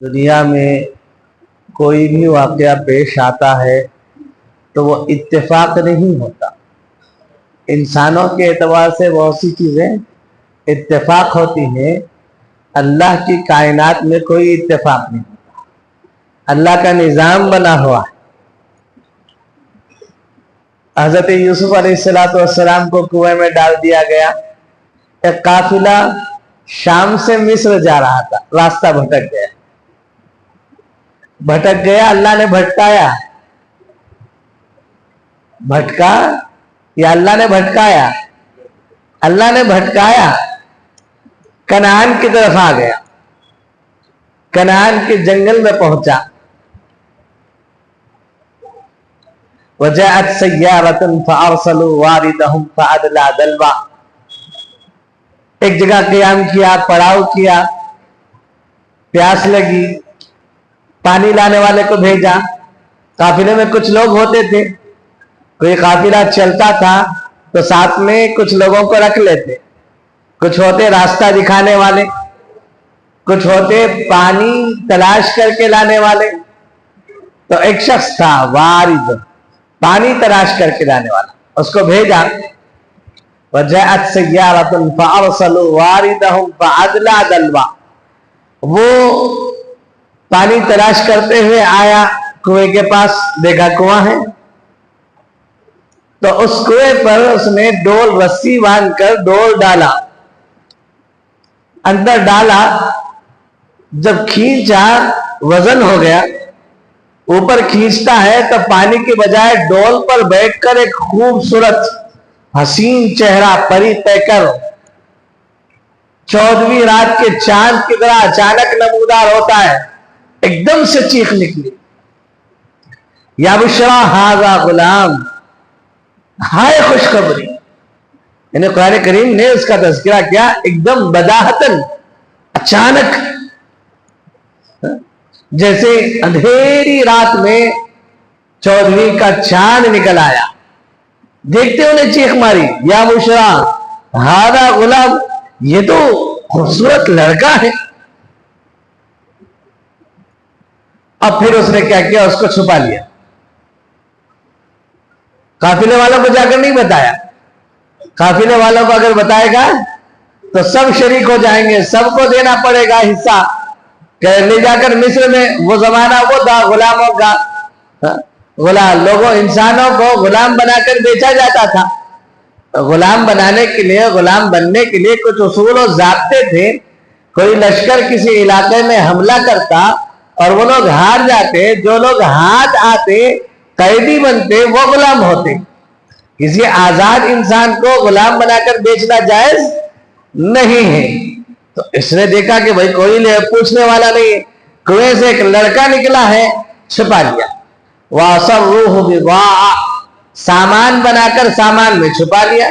دنیا میں کوئی بھی واقعہ پیش آتا ہے تو وہ اتفاق نہیں ہوتا. انسانوں کے اعتبار سے بہت سی چیزیں اتفاق ہوتی ہیں. اللہ کی کائنات میں کوئی اتفاق نہیں ہوتا. اللہ کا نظام بنا ہوا ہے. حضرت یوسف علیہ السلام کو کنویں میں ڈال دیا گیا. ایک قافلہ شام سے مصر جا رہا تھا, راستہ بھٹک گیا. اللہ نے بھٹکایا, بھٹکا یا اللہ نے بھٹکایا؟ اللہ نے بھٹکایا. کنعان کی طرف آ گیا, کنعان کے جنگل میں پہنچا. وجاءت سیارة فارسلوا واردهم فادلى دلوا. ایک جگہ قیام کیا, پڑاؤ کیا, پیاس لگی, پانی لانے والے کو بھیجا. قافلے میں کچھ لوگ ہوتے تھے, کوئی قافلہ چلتا تھا تو ساتھ میں کچھ لوگوں کو رکھ لیتے. کچھ ہوتے راستہ دکھانے والے, کچھ ہوتے پانی تلاش کر کے لانے والے. تو ایک شخص تھا وارد, پانی تلاش کر کے لانے والا, اس کو بھیجا. وجاءت سیارة فارسلوا واردهم فادلى دلوا. وہ پانی تلاش کرتے ہوئے آیا کنویں کے پاس, دیکھا کنواں ہے تو اس کنویں پر اس نے ڈول رسی باندھ کر ڈول ڈالا, اندر ڈالا. جب کھینچا وزن ہو گیا, اوپر کھینچتا ہے تو پانی کے بجائے ڈول پر بیٹھ کر ایک خوبصورت حسین چہرہ پری پیکر 14ویں رات کے چاند کی طرح اچانک نمودار ہوتا ہے. ایک دم سے چیخ نکلی, یا بشرا ھذا غلام, ہائے خوشخبری. یعنی قرآن کریم نے اس کا تذکرہ کیا ایک دم بداہتن, اچانک, جیسے اندھیری رات میں 14ویں کا چاند نکل آیا. دیکھتے انہیں چیخ ماری, یا بشرا ھذا غلام, یہ تو خوبصورت لڑکا ہے. اب پھر اس نے کیا کیا, اس کو چھپا لیا. قافلے والوں کو جا کر نہیں بتایا. قافلے والوں کو اگر بتائے گا تو سب شریک ہو جائیں گے, سب کو دینا پڑے گا حصہ. کہ لے جا کر مصر میں, وہ زمانہ وہ تھا غلاموں کا, غلام لوگوں انسانوں کو غلام بنا کر بیچا جاتا تھا. غلام بنانے کے لیے, غلام بننے کے لیے کچھ اصول و ضابطے تھے. کوئی لشکر کسی علاقے میں حملہ کرتا اور وہ لوگ ہار جاتے, جو لوگ ہاتھ آتے قیدی بنتے, وہ غلام ہوتے. کسی آزاد انسان کو غلام بنا کر بیچنا جائز نہیں ہے. تو اس نے دیکھا کہ بھائی کوئی پوچھنے والا نہیں, کنویں سے ایک لڑکا نکلا ہے, چھپا لیا. وَأَسَرُّوهُ بِضَاعَةً, سامان بنا کر سامان میں چھپا لیا.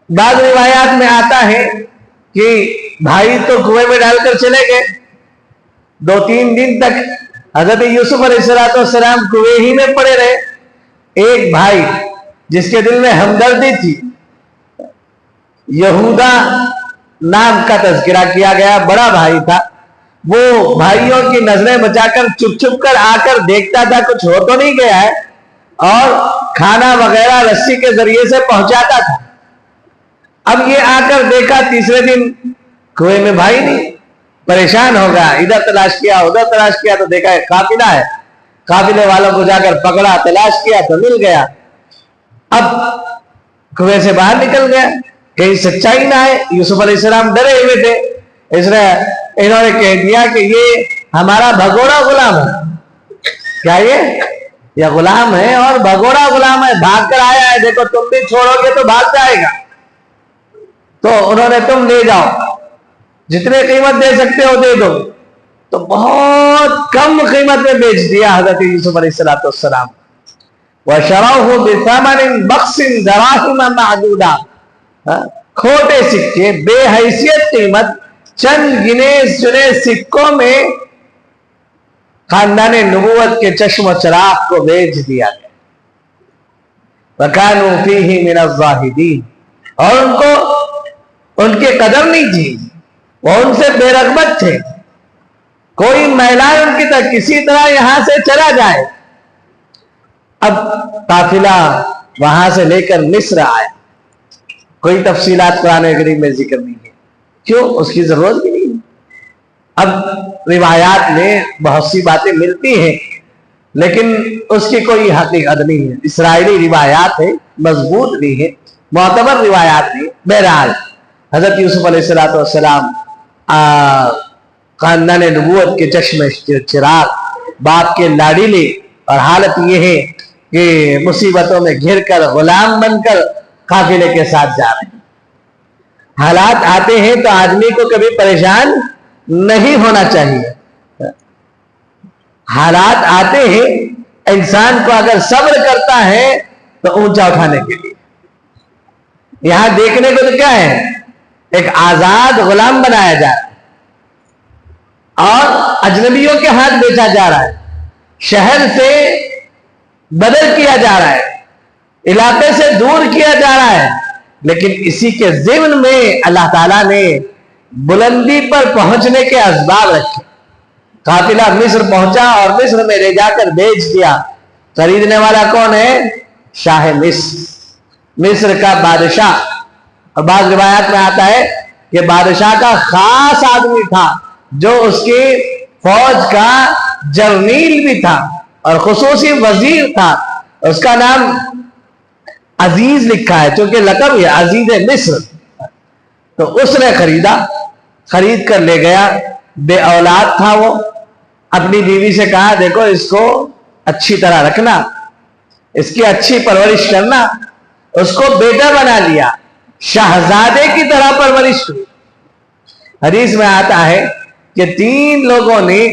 بعض روایات میں آتا ہے کہ بھائی تو کنویں میں ڈال کر چلے گئے. 2-3 دن تک حضرت یوسف علیہ السلام کنویں ہی میں پڑے رہے. ایک بھائی جس کے دل میں ہمدردی تھی, یہودا نام کا تذکرہ کیا گیا, بڑا بھائی تھا. وہ بھائیوں کی نظریں بچا کر چھپ چھپ کر آ کر دیکھتا تھا کچھ ہو تو نہیں گیا ہے, اور کھانا وغیرہ رسی کے ذریعے سے پہنچاتا تھا. اب یہ آ کر دیکھا تیسرے دن کنویں میں بھائی نہیں, پریشان ہو گیا. ادھر تلاش کیا, ادھر تلاش کیا تو دیکھا ایک قافلہ ہے. قافلے والوں کو جا کر پکڑا, تلاش کیا تو مل گیا. اب کنویں سے باہر نکل گیا, کہیں سچائی نہ ہے. یوسف علیہ السلام ڈرے ہوئے تھے, اس نے انہوں نے کہہ دیا کہ یہ ہمارا بھگوڑا غلام ہے. کیا یہ غلام ہے اور بھگوڑا غلام ہے, بھاگ کر آیا ہے, دیکھو تم بھی چھوڑو گے تو بھاگ جائے گا. تو انہوں نے تم لے جاؤ, جتنے قیمت دے سکتے ہو دے دو. تو بہت کم قیمت میں بیچ دیا حضرت یوسف علیہ السلام. وَشَرَوْهُ بِثَمَنٍ بَخْسٍ دَرَاهِمَ مَعْدُودَةٍ, کھوٹے سکے, بے حیثیت قیمت, چند گنے چنے سکوں میں خاندان نبوت کے چشم و چراغ کو بیچ دیا گیا. وَكَانُوا فِيهِ مِنَ الزَّاهِدِينَ, اور ان کو ان کے قدر نہیں تھی. وہ ان سے بے رغبت تھے. کوئی میلان ان کی طرح کسی طرح یہاں سے چلا جائے. اب قافلہ وہاں سے لے کر مصر آیا. کوئی تفصیلات قرآن کریم میں ذکر نہیں ہے. کیوں؟ اس کی ضرورت بھی نہیں. اب روایات میں بہت سی باتیں ملتی ہیں لیکن اس کی کوئی حقیقت نہیں ہے. اسرائیلی روایات ہیں, مضبوط بھی ہے, معتبر روایات ہیں. بہرحال حضرت یوسف علیہ السلام خاندان نبوت کے چشم چراغ, باپ کے لاڈیلے, اور حالت یہ ہے کہ مصیبتوں میں گھر کر غلام بن کر قافلے کے ساتھ جا رہے ہیں. حالات آتے ہیں تو آدمی کو کبھی پریشان نہیں ہونا چاہیے. حالات آتے ہیں, انسان کو اگر صبر کرتا ہے تو اونچا اٹھانے کے لیے. یہاں دیکھنے کو تو کیا ہے, ایک آزاد غلام بنایا جا رہا ہے اور اجنبیوں کے ہاتھ بیچا جا رہا ہے, شہر سے بدل کیا جا رہا ہے, علاقے سے دور کیا جا رہا ہے. لیکن اسی کے ضمن میں اللہ تعالیٰ نے بلندی پر پہنچنے کے اسباب رکھے. قافلہ مصر پہنچا اور مصر میں لے جا کر بیچ دیا. خریدنے والا کون ہے؟ شاہ مصر, مصر کا بادشاہ. اور بعض روایات میں آتا ہے کہ بادشاہ کا خاص آدمی تھا جو اس کی فوج کا جرنیل بھی تھا اور خصوصی وزیر تھا. اس کا نام عزیز لکھا ہے, چونکہ لقب ہے عزیز مصر. تو اس نے خریدا, خرید کر لے گیا. بے اولاد تھا وہ. اپنی بیوی سے کہا دیکھو اس کو اچھی طرح رکھنا, اس کی اچھی پرورش کرنا. اس کو بیٹا بنا لیا, شہزادے کی طرح پرورش ہوئی. حدیث میں آتا ہے کہ 3 لوگوں نے,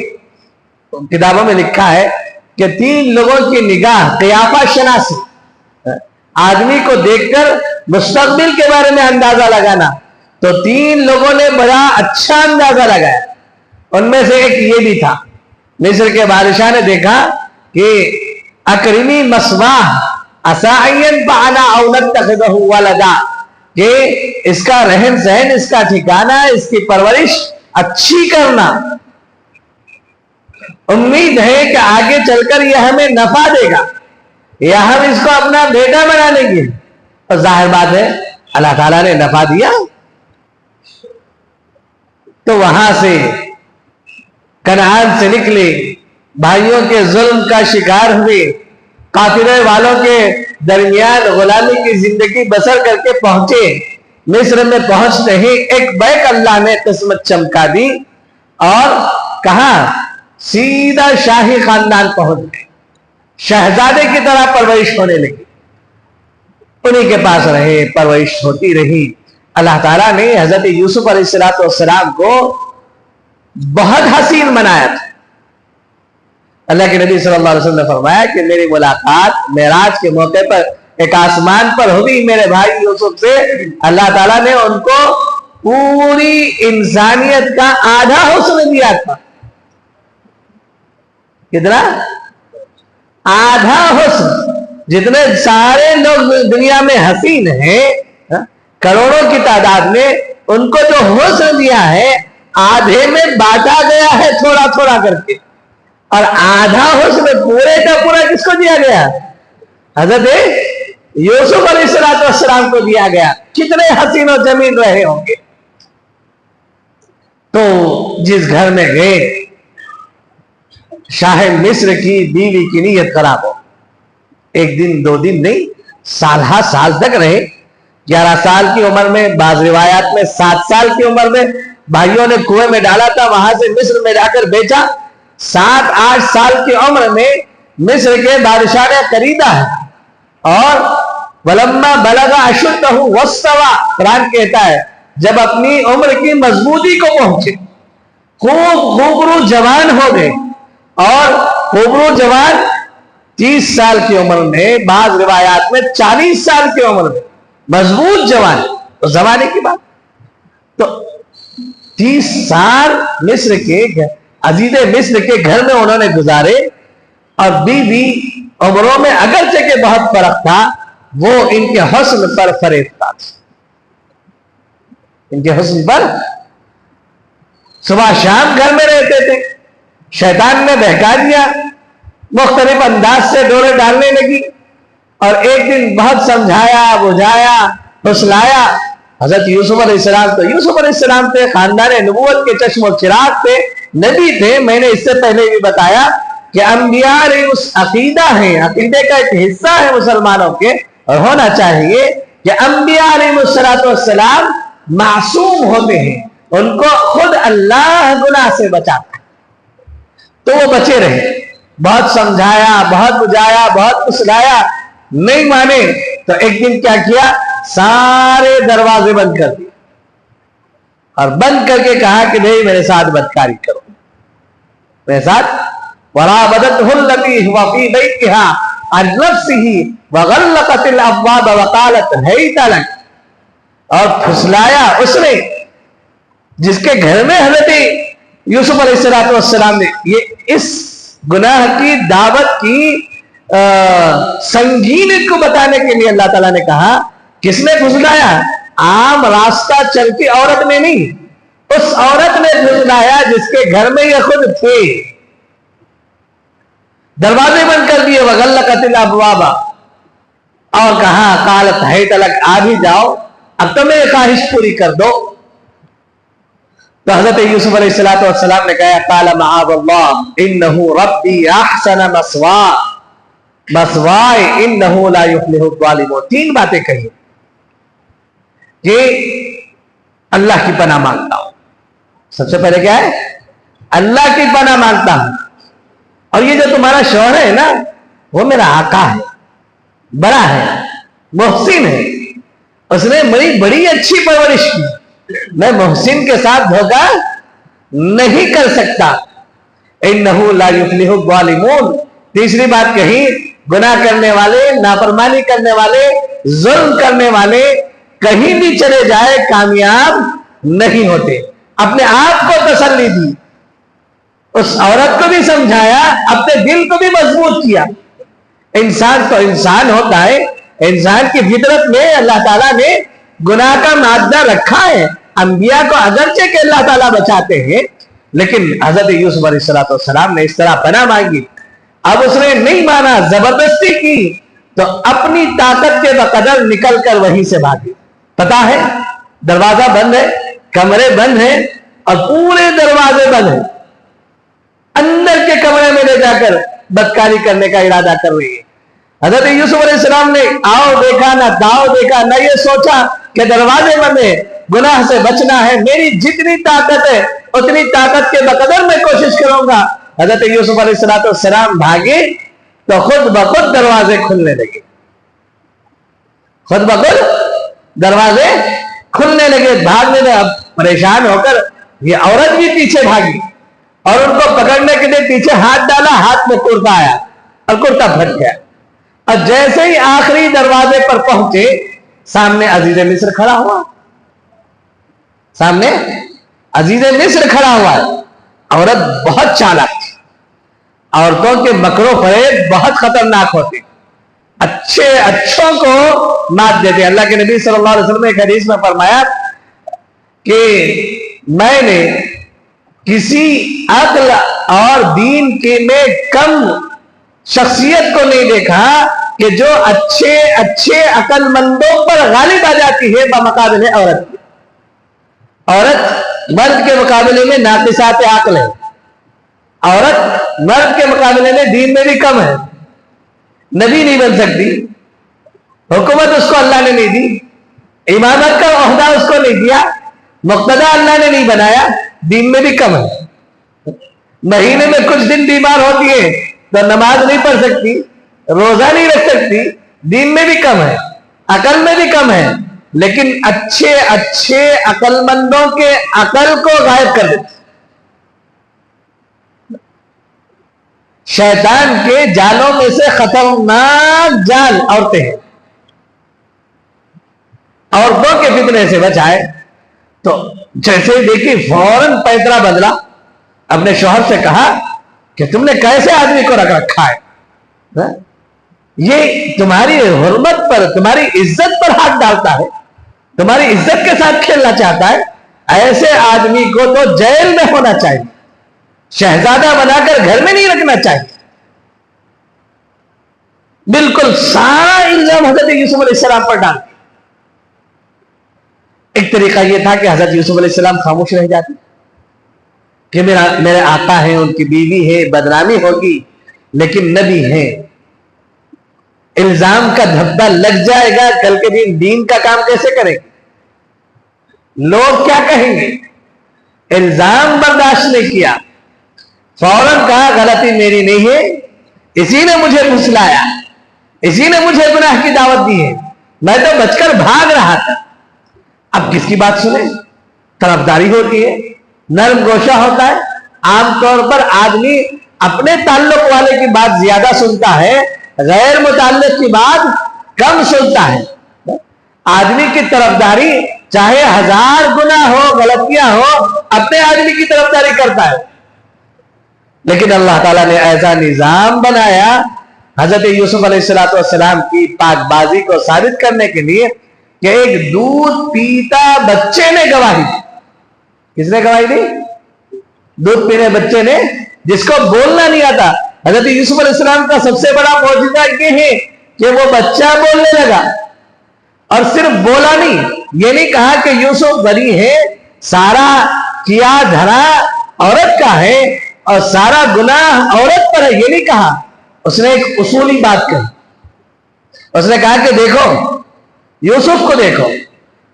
کتابوں میں لکھا ہے کہ 3 لوگوں کی نگاہ قیافہ شناسی, آدمی کو دیکھ کر مستقبل کے بارے میں اندازہ لگانا, تو 3 لوگوں نے بڑا اچھا اندازہ لگایا. ان میں سے ایک یہ بھی تھا. مصر کے بادشاہ نے دیکھا کہ اکرمی مسواہ اسائین بعنا او نتخذہ ولدا, کہ اس کا رہن سہن, اس کا ٹھکانہ, اس کی پرورش اچھی کرنا. امید ہے کہ آگے چل کر یہ ہمیں نفع دے گا, یا ہم اس کو اپنا بیٹا بنا لیں گے. اور ظاہر بات ہے اللہ تعالیٰ نے نفع دیا. تو وہاں سے کنعان سے نکلے, بھائیوں کے ظلم کا شکار ہوئے, قافلے والوں کے درمیان غلامی کی زندگی بسر کر کے پہنچے. مصر میں پہنچتے ہی ایک بیک اللہ نے قسمت چمکا دی اور کہاں سیدھا شاہی خاندان پہنچ گئے. شہزادے کی طرح پرورش ہونے لگی. انہی کے پاس رہے, پرورش ہوتی رہی. اللہ تعالیٰ نے حضرت یوسف علیہ السلام کو بہت حسین بنایا تھا. اللہ کے نبی صلی اللہ علیہ وسلم نے فرمایا کہ میری ملاقات معراج کے موقع پر ایک آسمان پر ہوئی میرے بھائی یوسف سے. اللہ تعالیٰ نے ان کو پوری انسانیت کا آدھا حسن دیا تھا. کتنا؟ آدھا حسن. جتنے سارے لوگ دنیا میں حسین ہیں, کروڑوں کی تعداد میں, ان کو جو حسن دیا ہے آدھے میں بانٹا گیا ہے تھوڑا تھوڑا کر کے. اور آدھا حسن پورے کا پورا کس کو دیا گیا؟ حضرت یوسف علیہ السلام کو دیا گیا. کتنے حسین و جمیل رہے ہوں گے. تو جس گھر میں گئے, شاہ مصر کی بیوی کی نیت خراب ہو. ایک دن 2 دن نہیں, سالہ سال تک رہے. 11 سال کی عمر میں, بعض روایات میں 7 سال کی عمر میں بھائیوں نے کنویں میں ڈالا تھا, وہاں سے مصر میں جا کر بیچا. 7-8 سال کی عمر میں مصر کے بادشاہ نے خریدا ہے. اور ولما بلغ اشدہ واستوى, قرآن کہتا ہے جب اپنی عمر کی مضبوطی کو پہنچے, خوبرو جوان ہو گئے. اور خوبرو جوان 30 سال کی عمر میں, بعض روایات میں 40 سال کی عمر میں مضبوط جوان. تو زمانے کی بات. تو 30 سال مصر کے عزیز مصر کے گھر میں انہوں نے گزارے. اور بیوی عمروں میں اگرچہ کہ بہت فرق تھا, وہ ان کے حسن پر فریب تھا. ان کے حسن پر صبح شام گھر میں رہتے تھے. شیطان نے بہکا دیا, مختلف انداز سے ڈورے ڈالنے لگی, اور ایک دن بہت سمجھایا, بجھایا, پھسلایا. حضرت یوسف علیہ السلام تو یوسف علیہ السلام تھے, خاندان نبوت کے چشم و چراغ تھے, نبی تھے. میں نے اس سے پہلے بھی بتایا کہ انبیاء عقیدہ ہیں, عقیدے کا ایک حصہ ہے مسلمانوں کے, اور ہونا چاہیے کہ انبیاء علیہ السلام معصوم ہوتے ہیں, ان کو خود اللہ گناہ سے بچاتا ہے, تو وہ بچے رہے. بہت سمجھایا, بہت بجھایا, بہت پھسلایا, نہیں مانے. تو ایک دن کیا کیا, سارے دروازے بند کر دیے, اور بند کر کے کہا کہ نہیں میرے ساتھ بدکاری کرو, میرے ساتھ. وراودته التي هو في بيتها عن نفسه وغلقت الابواب وقالت هيت لك. اور پھسلایا اس نے جس کے گھر میں حضرت یوسف علیہ السلام نے. یہ اس گناہ کی دعوت کی سنگینیت کو بتانے کے لیے اللہ تعالیٰ نے کہا. کس نے پھسلایا؟ عام راستہ چلتی عورت نے نہیں, اس عورت نے پھسلایا جس کے گھر میں یہ خود تھے. دروازے بند کر دیے, وغلقت الابواب, اور کہا قالت حیت لک, آ بھی جاؤ, اب تو میری خواہش پوری کر دو. تو حضرت یوسف علیہ السلام نے کہا قال معاذ اللہ انہ ربی احسن مثواي انہ لا یفلح الظالمون. 3 باتیں کہی کہ اللہ کی پناہ مانگتا ہوں. سب سے پہلے کیا ہے؟ اللہ کی پناہ مانگتا ہوں. اور یہ جو تمہارا شوہر ہے نا, وہ میرا آقا ہے, بڑا ہے, محسن ہے, اس نے بڑی اچھی پرورش کی, میں محسن کے ساتھ دھوکا نہیں کر سکتا. انہ لا یفلح الظالمون. تیسری بات کہی, گناہ کرنے والے, نافرمانی کرنے والے, ظلم کرنے والے کہیں بھی چلے جائے کامیاب نہیں ہوتے. اپنے آپ کو تسلی دی, اس عورت کو بھی سمجھایا, اپنے دل کو بھی مضبوط کیا. انسان تو انسان ہوتا ہے, انسان کی فطرت میں اللہ تعالیٰ نے گناہ کا مادہ رکھا ہے. انبیاء کو اگرچہ کہ اللہ تعالیٰ بچاتے ہیں, لیکن حضرت یوسف علیہ السلام نے اس طرح پناہ مانگی. اب اس نے نہیں مانا, زبردستی کی, تو اپنی طاقت کے بقدر نکل کر وہیں سے بھاگی. پتا ہے دروازہ بند ہے, کمرے بند ہیں, اور پورے دروازے بند ہیں, اندر کے کمرے میں لے جا کر بدکاری کرنے کا ارادہ کر رہی ہے. حضرت یوسف علیہ السلام نے آؤ دیکھا نہ داؤ دیکھا, نہ یہ سوچا کہ دروازے بند ہے, گناہ سے بچنا ہے, میری جتنی طاقت ہے اتنی طاقت کے بقدر میں کوشش کروں گا. حضرت یوسف علیہ السلام بھاگے تو خود بخود دروازے کھلنے لگے, خود بخود دروازے کھلنے لگے, بھاگنے لگے. اب پریشان ہو کر یہ عورت بھی پیچھے بھاگی, اور ان کو پکڑنے کے لیے پیچھے ہاتھ ڈالا, ہاتھ میں کرتا آیا اور کرتا پھٹ گیا. اور جیسے ہی آخری دروازے پر پہنچے, سامنے عزیز مصر کھڑا ہوا, سامنے عزیز مصر کھڑا ہوا ہے. عورت بہت چالاک تھی, عورتوں کے مکر و فریب بہت خطرناک ہوتے, اچھوں کو مات دیتے. اللہ کے نبی صلی اللہ علیہ وسلم نے ایک حدیث میں فرمایا کہ میں نے کسی عقل اور دین کے میں کم شخصیت کو نہیں دیکھا کہ جو اچھے عقل مندوں پر غالب آ جاتی ہے بمقابلے عورت کی. عورت مرد کے مقابلے میں ناقصات عقل ہے, عورت مرد کے مقابلے میں دین میں بھی کم ہے, نبی نہیں بن سکتی, حکومت اس کو اللہ نے نہیں دی, امامت کا عہدہ اس کو نہیں دیا, مقتدی اللہ نے نہیں بنایا, دین میں بھی کم ہے. مہینے میں کچھ دن بیمار ہوتی ہے تو نماز نہیں پڑھ سکتی, روزہ نہیں رکھ سکتی, دین میں بھی کم ہے, عقل میں بھی کم ہے. لیکن اچھے عقل مندوں کے عقل کو غائب کر دیتے. شیطان کے جالوں میں سے خطرناک جال عورتیں ہیں. عورتوں کے فتنے سے بچائے تو جیسے دیکھی فوراً پیترا بدلا, اپنے شوہر سے کہا کہ تم نے کیسے آدمی کو رکھ رکھا ہے, یہ تمہاری حرمت پر, تمہاری عزت پر ہاتھ ڈالتا ہے, تمہاری عزت کے ساتھ کھیلنا چاہتا ہے. ایسے آدمی کو تو جیل میں ہونا چاہیے، شہزادہ بنا کر گھر میں نہیں رکھنا چاہیے۔ بالکل سارا الزام حضرت یوسف علیہ السلام پر ڈال دیا۔ ایک طریقہ یہ تھا کہ حضرت یوسف علیہ السلام خاموش رہ جاتے کہ میرے آقا ہیں، ان کی بیوی ہے، بدنامی ہوگی، لیکن نبی ہیں، الزام کا دھبا لگ جائے گا، کل کے دن دین کا کام کیسے کریں گے؟ لوگ کیا کہیں گے؟ الزام برداشت نہیں کیا، فوراً کہا غلطی میری نہیں ہے، اسی نے مجھے پھسلایا، اسی نے مجھے گناہ کی دعوت دی ہے، میں تو بچ کر بھاگ رہا تھا۔ اب کس کی بات سنیں؟ طرفداری ہوتی ہے، نرم گوشہ ہوتا ہے۔ عام طور پر آدمی اپنے تعلق والے کی بات زیادہ سنتا ہے، غیر متعلق کی بات کم سنتا ہے۔ آدمی کی طرفداری چاہے 1000 گناہ ہو، غلطیاں ہو، اپنے آدمی کی طرفداری کرتا ہے۔ لیکن اللہ تعالیٰ نے ایسا نظام بنایا حضرت یوسف علیہ السلام کی پاک بازی کو ثابت کرنے کے لیے کہ ایک دودھ پیتا بچے نے گواہی دی۔ کس نے گواہی دی؟ دودھ پینے بچے نے، جس کو بولنا نہیں آتا۔ حضرت یوسف علیہ السلام کا سب سے بڑا معجزہ یہ ہے کہ وہ بچہ بولنے لگا، اور صرف بولا نہیں، یہ نہیں کہا کہ یوسف بری ہے، سارا کیا دھرا عورت کا ہے اور سارا گناہ عورت پر ہے، یہ نہیں کہا۔ اس نے ایک اصولی بات کہی، اس نے کہا کہ دیکھو یوسف کو دیکھو،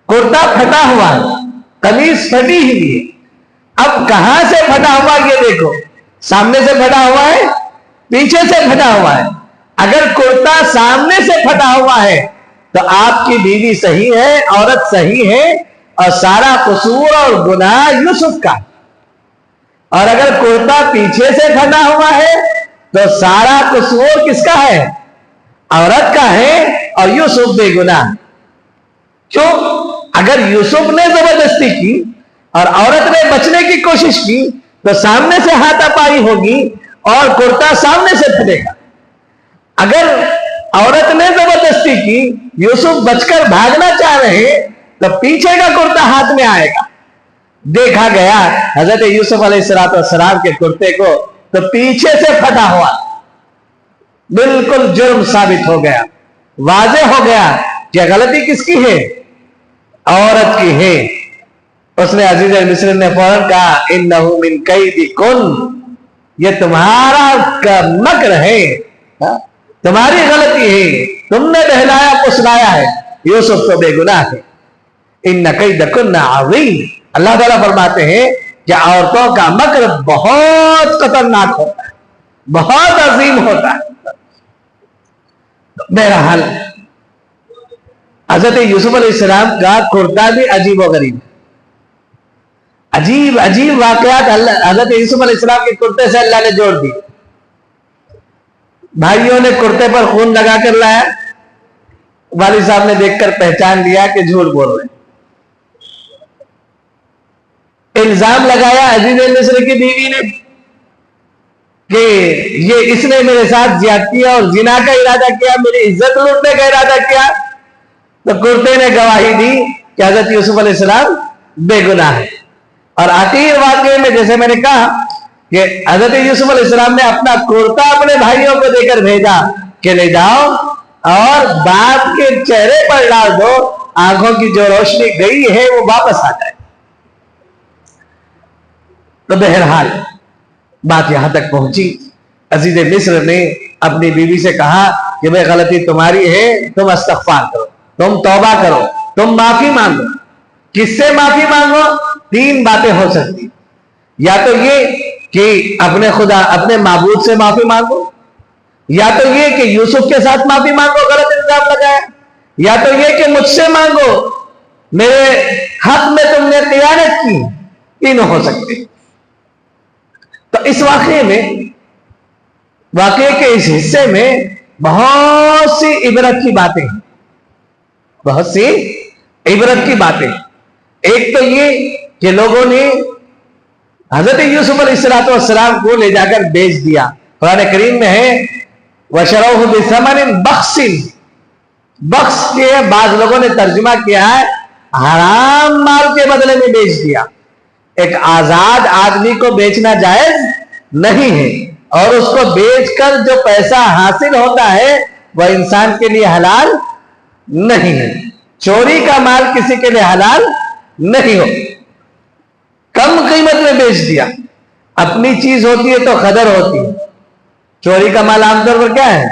کرتا پھٹا ہوا ہے، قمیص پھٹی ہوئی ہے، اب کہاں سے پھٹا ہوا یہ دیکھو، سامنے سے پھٹا ہوا ہے، پیچھے سے پھٹا ہوا ہے۔ اگر کرتا سامنے سے پھٹا ہوا ہے تو آپ کی بیوی صحیح ہے، عورت صحیح ہے، اور سارا قصور اور گناہ یوسف کا۔ اور اگر کرتا پیچھے سے پھٹا ہوا ہے تو سارا قصور کس کا ہے؟ عورت کا ہے، اور یوسف بے گناہ۔ کیوں؟ اگر یوسف نے زبردستی کی اور عورت نے بچنے کی کوشش کی تو سامنے سے ہاتھا پائی ہوگی اور کرتا سامنے سے پھٹے گا۔ اگر عورت نے زبردستی کی، یوسف بچ کر بھاگنا چاہ رہے تو پیچھے کا کرتا ہاتھ میں آئے گا۔ دیکھا گیا حضرت یوسف علیہ السلام کے کرتے کو تو پیچھے سے پھٹا ہوا، بالکل جرم ثابت ہو گیا، واضح ہو گیا کہ غلطی کس کی ہے؟ عورت کی ہے۔ اس نے عزیز مصر نے فوراً کہا انہو من کیدکن، یہ تمہارا مکر ہے، تمہاری غلطی ہے، تم نے بہلایا پسلایا ہے، یوسف تو بے گناہ ہے۔ ان کیدکن عظیم، اللہ تعالیٰ فرماتے ہیں کہ عورتوں کا مکر بہت خطرناک ہوتا ہے، بہت عظیم ہوتا ہے۔ بہرحال حضرت یوسف علیہ السلام کا کرتا بھی عجیب و غریب، عجیب عجیب واقعات حضرت یوسف علیہ السلام کے کرتے سے اللہ نے جوڑ دی۔ بھائیوں نے کرتے پر خون لگا کر لایا، والد صاحب نے دیکھ کر پہچان لیا کہ جھوٹ بول رہے۔ الزام لگایا عزیز مصر کی بیوی نے کہ یہ اس نے میرے ساتھ زیادتی اور زنا کا ارادہ کیا، میری عزت لوٹنے کا ارادہ کیا، تو کرتے نے گواہی دی کہ حضرت یوسف علیہ السلام بے گناہ ہے۔ اور آخر واقعے میں جیسے میں نے کہا کہ حضرت یوسف علیہ السلام نے اپنا کرتا اپنے بھائیوں کو دے کر بھیجا کہ لے جاؤ اور باپ کے چہرے پر ڈال دو، آنکھوں کی جو روشنی گئی ہے وہ واپس آ جائے۔ تو بہرحال بات یہاں تک پہنچی، عزیز مصر نے اپنی بیوی سے کہا کہ بھئی غلطی تمہاری ہے، تم استغفار کرو، تم توبہ کرو، تم معافی مانگو۔ کس سے معافی مانگو؟ 3 باتیں ہو سکتی، یا تو یہ کہ اپنے معبود سے معافی مانگو، یا تو یہ کہ یوسف کے ساتھ معافی مانگو، غلط الزام لگایا، یا تو یہ کہ مجھ سے مانگو، میرے حق میں تم نے خیانت کی۔ تینوں ہو سکتے۔ تو اس واقعے کے اس حصے میں بہت سی عبرت کی باتیں ہیں، بہت سی عبرت کی باتیں۔ ایک تو یہ کہ لوگوں نے حضرت یوسف علیہ السلام کو لے جا کر بیچ دیا۔ قرآن کریم میں ہے وَشَرَوْهُ بِثَمَنٍ بَخْسٍ، بخس کے بعض لوگوں نے ترجمہ کیا ہے حرام مال کے بدلے میں بیچ دیا. ایک آزاد آدمی کو بیچنا جائز نہیں ہے, اور اس کو بیچ کر جو پیسہ حاصل ہوتا ہے وہ انسان کے لیے حلال نہیں ہے. چوری کا مال کسی کے لیے حلال نہیں ہو. کم قیمت میں بیچ دیا. اپنی چیز ہوتی ہے تو قدر ہوتی ہے. چوری کا مال عام طور پر کیا ہے؟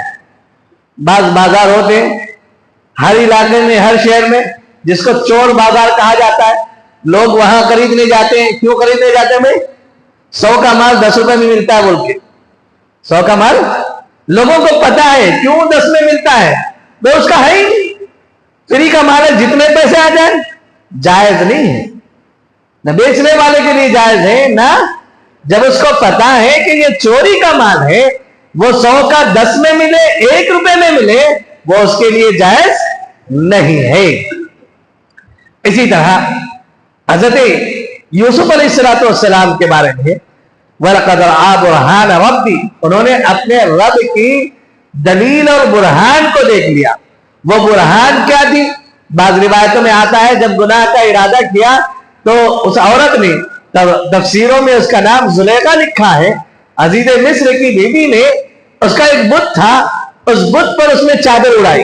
بعض بازار ہوتے ہیں ہر علاقے میں, ہر شہر میں, جس کو چور بازار کہا جاتا ہے. لوگ وہاں خریدنے جاتے ہیں. کیوں خریدنے جاتے ہیں بھائی؟ 100 کا مال 10 روپے میں ملتا ہے بول کے. 100 کا مال لوگوں کو پتا ہے کیوں 10 میں ملتا ہے, وہ اس کا ہے ہی نہیں. فری کا مال ہے, جتنے پیسے آ جائیں. جائز نہیں ہے, نہ بیچنے والے کے لیے جائز ہے, نہ جب اس کو پتا ہے کہ یہ چوری کا مال ہے, وہ 100 کا 10 میں ملے, 1 روپے میں ملے, وہ اس کے لیے جائز نہیں ہے. اسی طرح حضرت یوسف علیہ السلام کے بارے میں وَلَقَدْ رَأَىٰ بُرْهَانَ رَبِّي, انہوں نے اپنے رب کی دلیل اور برہان کو دیکھ لیا. وہ برہان کیا تھی؟ بعض روایتوں میں آتا ہے جب گناہ کا ارادہ کیا تو اس عورت نے, تفسیروں میں اس کا نام زلیخا لکھا ہے, عزیز مصر کی بیوی نے, اس کا ایک بت تھا, اس بت پر اس نے چادر اڑائی.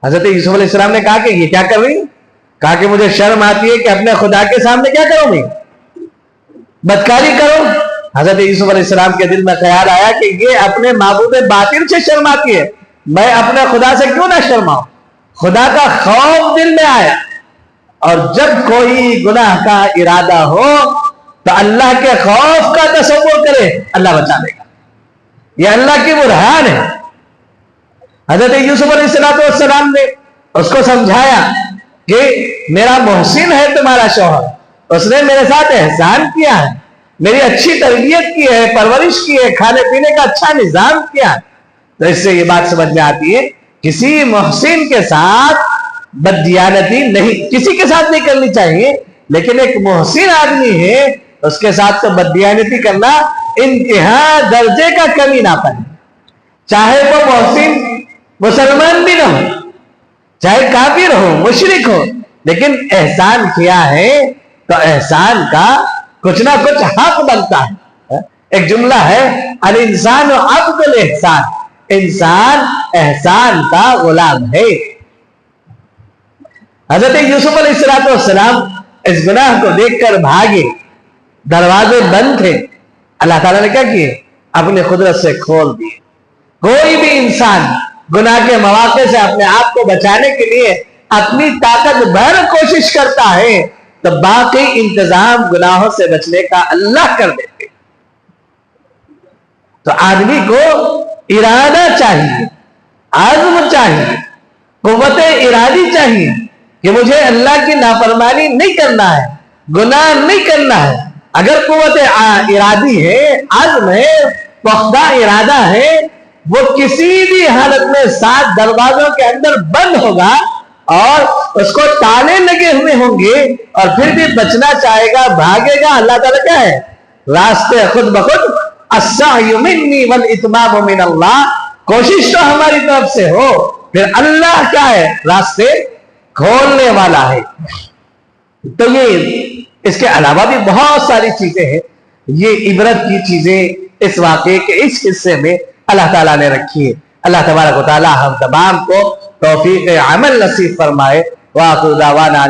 حضرت یوسف علیہ السلام نے کہا کہ یہ کیا کر رہی؟ کہا کہ مجھے شرم آتی ہے کہ اپنے خدا کے سامنے کیا کروں گی؟ بدکاری کرو. حضرت یوسف علیہ السلام کے دل میں خیال آیا کہ یہ اپنے معبود باطل سے شرم آتی ہے, میں اپنے خدا سے کیوں نہ شرماؤں. خدا کا خوف دل میں آیا, اور جب کوئی گناہ کا ارادہ ہو تو اللہ کے خوف کا تصور کرے, اللہ بچا لے گا. یہ اللہ کی برہان ہے. حضرت یوسف علیہ السلام نے اس کو سمجھایا کہ میرا محسن ہے تمہارا شوہر, اس نے میرے ساتھ احسان کیا ہے, میری اچھی تربیت کی ہے, پرورش کی ہے, کھانے پینے کا اچھا نظام کیا ہے. تو اس سے یہ بات سمجھ میں آتی ہے کسی محسن کے ساتھ بددیانتی نہیں, کسی کے ساتھ نہیں کرنی چاہیے, لیکن ایک محسن آدمی ہے اس کے ساتھ تو بددیانتی کرنا انتہا درجے کا کمینہ پن ہے. چاہے وہ محسن مسلمان بھی نہ ہو, چاہے کافر ہو, مشرک ہو, لیکن احسان کیا ہے تو احسان کا کچھ نہ کچھ حق بنتا ہے. ایک جملہ ہے الانسان عبد الاحسان, انسان احسان کا غلام ہے. حضرت یوسف علیہ السلام اس گناہ کو دیکھ کر بھاگے, دروازے بند تھے, اللہ تعالیٰ نے کیا کیے؟ اپنی قدرت سے کھول دیے. کوئی بھی انسان گناہ کے مواقع سے اپنے آپ کو بچانے کے لیے اپنی طاقت بھر کوشش کرتا ہے تو باقی انتظام گناہوں سے بچنے کا اللہ کر دیتے. تو آدمی کو ارادہ چاہیے, عزم چاہیے, قوت ارادی چاہیے کہ مجھے اللہ کی نافرمانی نہیں کرنا ہے, گناہ نہیں کرنا ہے. اگر قوت ارادی ہے, عزم ہے, پختہ ارادہ ہے, وہ کسی بھی حالت میں 7 دروازوں کے اندر بند ہوگا اور اس کو تالے لگے ہوئے ہوں گے اور پھر بھی بچنا چاہے گا, بھاگے گا. اللہ تعالیٰ کیا ہے؟ راستے خود بخود, السعی منی والاتمام من اللہ, کوشش تو ہماری طرف سے ہو, پھر اللہ کیا ہے؟ راستے کھولنے والا ہے. تو یہ اس کے علاوہ بھی بہت ساری چیزیں ہیں. یہ عبرت کی چیزیں اس واقعے کے اس حصے میں اللہ تعالیٰ نے رکھی ہے. اللہ تبارک و تعالیٰ ہم تمام کو توفیق عمل نصیب فرمائے. وآخر دعوانا